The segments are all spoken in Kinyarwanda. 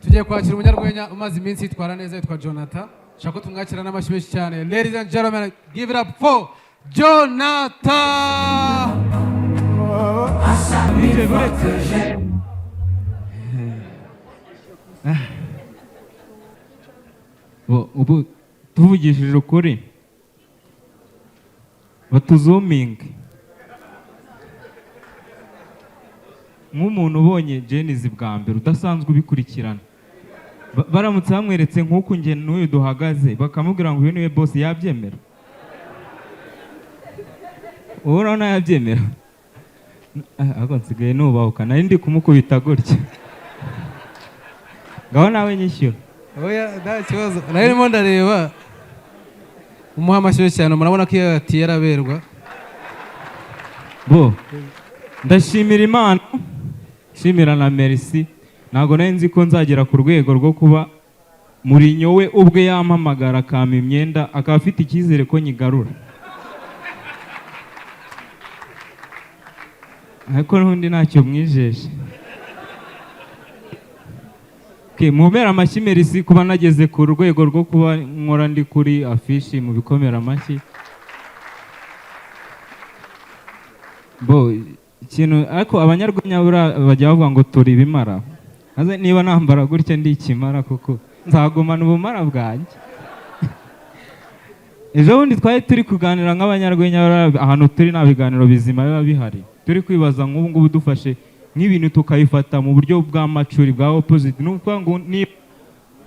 Tugiye kwakira umunyarwenya umaze iminsi yitwara neza yitwa Jonathan. Shaka ko tumwakira n'amashyi menshi cyane. Ladies and gentlemen, give it up for Jonathan. Ubu tuvugishije ukuri batuzuminge nk'umuntu ubonye Jenizi bwa mbere udasanzwe ubikurikirana baramutse bamweretse nk'uko njye n'uyu duhagaze bakamubwira ngo uyu niwe boss yabyemera urabona yabyemera ahubwo nsigaye nubahuka nari ndi kumukubita gutya ngaho nawe nyishyura oya nta kibazo nari ndimo ndareba umuha amashyi cyane murabona ko yatiye araberwa bo ndashimira Imana shimira na merci ntago nari nzi ko nzagera ku rwego rwo kuba Mourinho we ubwe yampamagara akampa imyenda akaba afite icyizere ko nyigarura ariko n'undi ntacyo mwijeje mubera amashyi merci kuba nageze ku rwego rwo kuba nkora ndi kuri afishi mu bikomera amashyi bo ikintu ariko abanyarwenya bajya bavuga ngo turi ibimara niba nambara gutya ndi ikimara kuko nzagumana ubumara bwanjye ejo bundi twari turi kuganira nk'abanyarwenya ahantu turi nta biganiro bizima biba bihari turi kwibaza nk'ubu ngubu dufashe nk'ibintu tukabifata mu buryo bw'amacuri bwa opposite ni ukuvuga ngo ni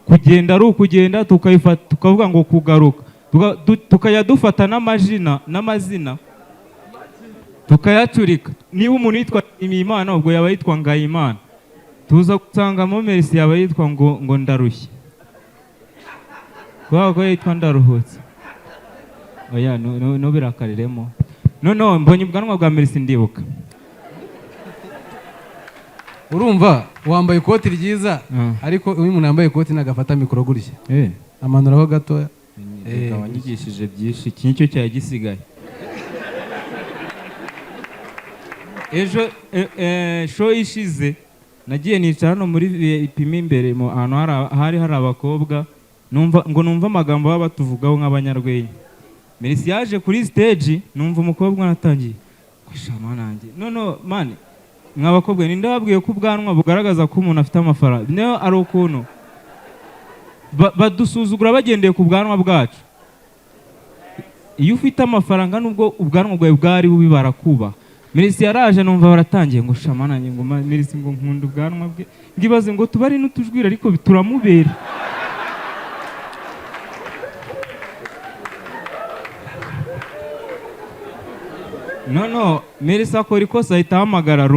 kugenda ari ukugenda tukabifata tukavuga ngo kugaruka tukajya dufata n'amazina tukayacurika niba umuntu yitwa Imana ubwo yaba yitwa Ngayimana tuza gusangamo merci yaba yitwa ngo ndarushye kubera ko yitwa ndaruhutse oya nubirakariremo no mbonye ubwanwa bwa merci ndibuka urumva wambaye ikoti ryiza ariko uyu muntu yambaye ikoti nagafata mikoro gutya amanuraho gatoya wanyigishije byinshi iki nicyo cyari gisigaye ejo show ishize nagiye nicara hano muri VIP imbere mu ahantu hari abakobwa numva amagambo baba batuvugaho nk'abanyarwenya merci yaje kuri stage numva umukobwa anatangiye kwishama nanjye no mani mwabakobwa ninde babwiye ko ubwanwa bugaragaza ko umuntu afite amafaranga niyo ari ukuntu badusuzugura bagendeye ku bwanwa bwacu iyo ufite amafaranga nubwo ubwanwa bwawe bwari bubi barakuba merci yaraje numva baratangiye ngo shamana ngo merci ngo nkunda ubwanwa bwe ngibaze ngo tubari n'utujwira ariko bituramubera no merci akora ikosa ahita ahamagara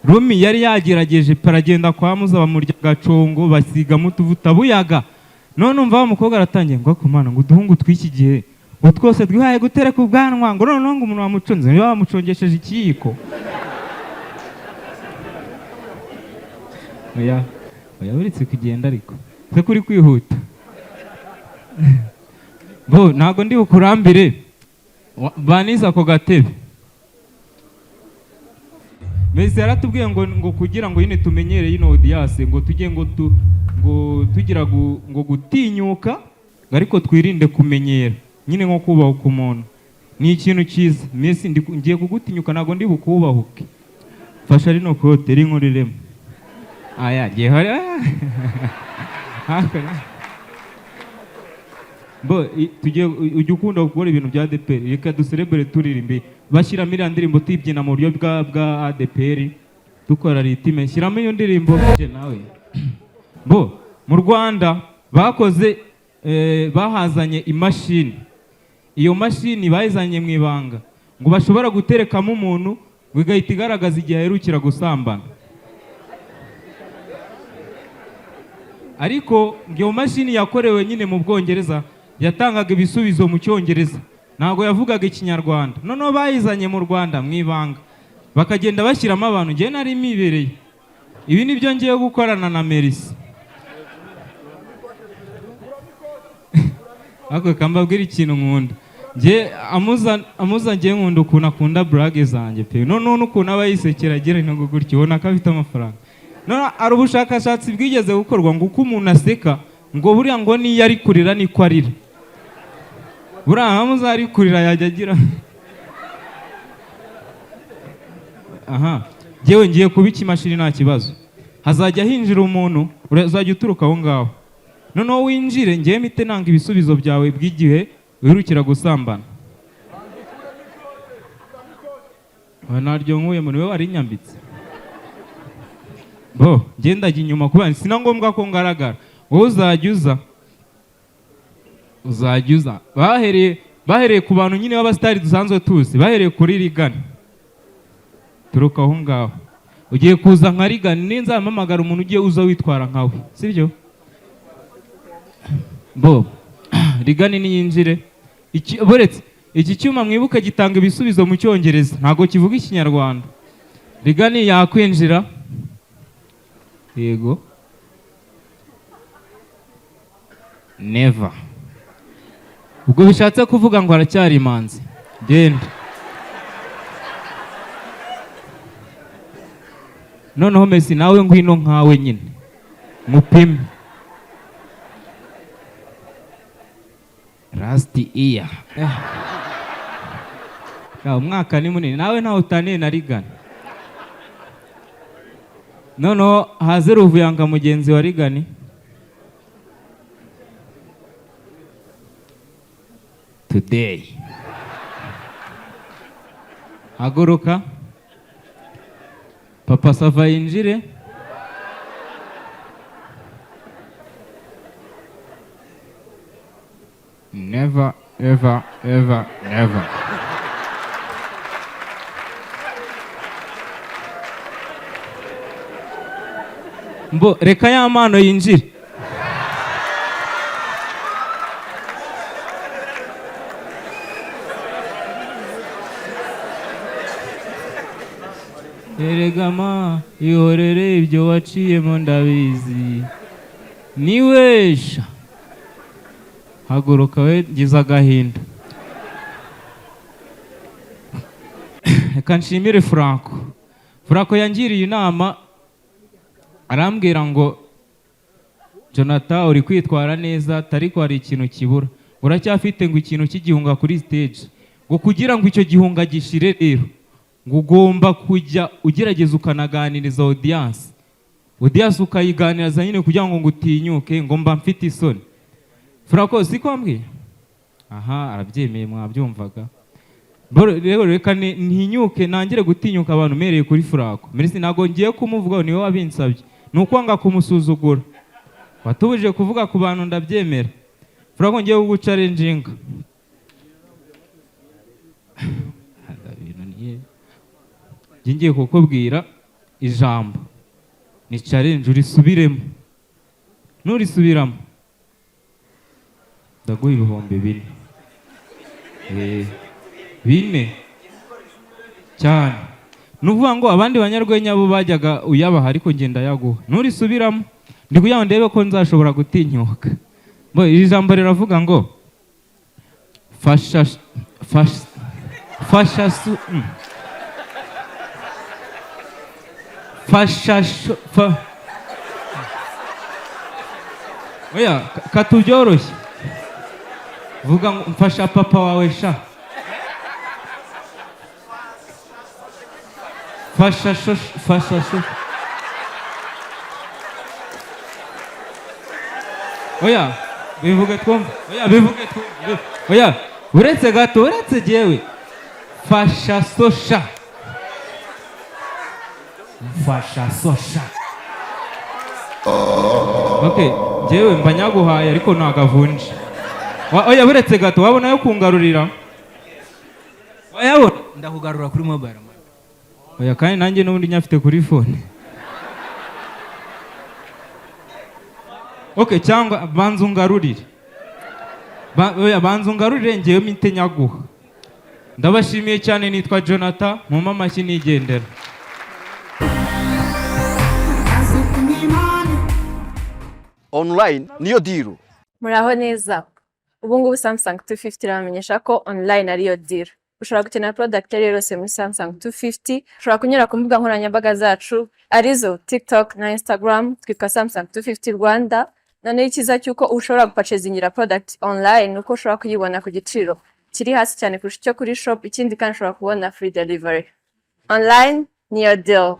Rumi yari yagerageje paragenda kwa muza bamurya gacongo basigamo utuvuta buyaga none umva umukobwa aratangiye ngo akomana ngo uduhungu tw'iki gihe utwose twihaye gutereka ubwanwa ngo none ngo umuntu wamuconze niba wamucongesheje ikiyiko oya uretse kugenda ariko se kuri kwihuta bo ntago ndi bukurambire baniza ako gatebe Mesi yaratubwiye ngo kugira ngo yine tumenyere yino audience ngo tujye ngo tugira ngo gutinyuka ariko twirinde kumenyera nyine nko kubahuka umuntu ni ikintu cyiza Mesi ngiye kugutinyuka nago ndi bukubahuke fasha rino kote rinkuriremo aya giye hari bo tujye ujye ukunda gukora ibintu bya ADPR reka duserebere turirimbe bashyiramo iriya ndirimbo tuyibyina mu buryo bwa ADPR dukora ritime shyiramo iyo ndirimbo nawe bo mu Rwanda bakoze bahazanye imashini iyo mashini bayizanye mu ibanga ngo bashobora guterekamo umuntu wigahita igaragaza igihe aherukira gusambana ariko iyo mashini yakorewe nyine mu Bwongereza yatangaga ibisubizo mu Cyongereza ntago yavugaga ikinyarwanda noneho bayizanye mu Rwanda mu ibanga bakagenda bashyiramo abantu ngiye nari mibereye ibi nibyo ngiye gukorana na Merisi Ako kambabwira ikintu nkunda. Nge amuza ngiye nkunda ukuntu akunda brage zanjye pe. None ukuntu aba yisekera agira intogo gutyo ubona ko afite amafaranga. None ari ubushakashatsi bwigeze gukorwa ngo uko umuntu aseka ngo buriya ngo niyo ari kurira niko arira. Buriya amuza ari kurira yajya agira. Aha. Jewe ngiye kuba ikimashini nta kibazo. Hazajya hinjira umuntu uzajya uturuka aho ngaho. Noneho winjire ngiye mite nanga ibisubizo byawe bw'igihe wirukira gusambana. Naryo nkuye muri we wari nyambitse. Bo ngenda jya inyuma kuba sina ngombwa ko ngaragara. Wowe uzajya uza. Bahereye ku bantu nyine b'abastari dusanzwe tuzi. Bahereye kuri Rigani. Turuka aho ngaho. Ugiye kuza nka Rigani ninzamamagara umuntu ugiye uza witwara nkawe. Sibyo? Bo Rigani niyinjire. Boretse iki cyuma mwibuka gitanga ibisubizo mu cyongereza ntago kivuga ikinyarwanda. Rigani yakwinjira. Yego. Never. Ubwo bishatse kuvuga ngo aracyari imanzi. Genda. Noneho Messi nawe ngwino nkawe nyine. Mupime. Rusty ear. Umwaka ni munini nawe ntawe utaniye na Rigani. Noneho haze Ruvuyanga mugenzi wa Rigani. Today. Haguruka. Papa Sava yinjire. Never, ever, ever, never. Mbo reka ya mano yinjire. Eregama ihorere ibyo waciyemo ndabizi. Niwesha. Haguruka we giza agahinda. Reka nshimire Franco. Franco yangiriye inama arambwira ngo Jonathan uri kwitwara neza ariko hari ikintu kibura. Uracyafite ngo ikintu cy'igihunga kuri stage. Ngo kugira ngo icyo gihunga gishire rero ngo ugomba kujya ugerageza ukanaganiriza audience. Audience ukayiganiriza nyine kugira ngo ngutinyuke ngo mba mfite isoni. Franco siko ambwiye? Aha arabyemeye mwabyumvaga. Rero reka ntinyuke nangire gutinyuka abantu mereye kuri Franco. Merci nago ngiye kumuvuga niwe wabinsabye. Nukwanga kumusuzugura. Watubuje kuvuga ku bantu ndabyemera. Franco ngiye kugucalenjinga. Ngiye kukubwira ijambo. Ni challenge urisubiremo. Nurisubiramo. Ndaguha ibihumbi 4. 4 cyane. Nuvuga ngo abandi banyarwenya bo bajyaga uyabaha ariko ngenda yaguha. Nurisubiramo ndi kugira ngo ndebe ko nzashobora gutinyuka. Bo iri jambo riravuga ngo fasha oya katubyoroshye. Vuga ngo mfasha papa wawe sha. Fasha oya bivuge twumva. Oya uretse gato uretse jewe fasha sosha. Fasha sosha. Okay jewe mba nyaguhaye ariko nagavunje. Oya buretse gato wabona yo kungarurira. Wayabona ndakugarura kuri mobile money. Oya kandi nanjye n'ubundi nyafite kuri phone. Okay cyangwa banzungarurire. Oya banzungarurire ngewe mite nyaguha. Ndabashimiye cyane nitwa Jonathan mu mamashyi nigendera. Online niyo diru. Muraho neza. ubu ngubu Samsung 250 iramenyesha ko online ariyo deal. Ushobora gukenera product yari yose muri Samsung 250, ushobora kunyura ku mbuga nkoranyambaga zacu arizo TikTok na Instagram twitwa Samsung 250 Rwanda. None ikiza cyuko ushobora gupurchasingira product online uko ushobora kuyibona ku giciro kiri hasi cyane kurusha icyo kuri shop, ikindi kandi ushobora kubona free delivery. Online ni your deal.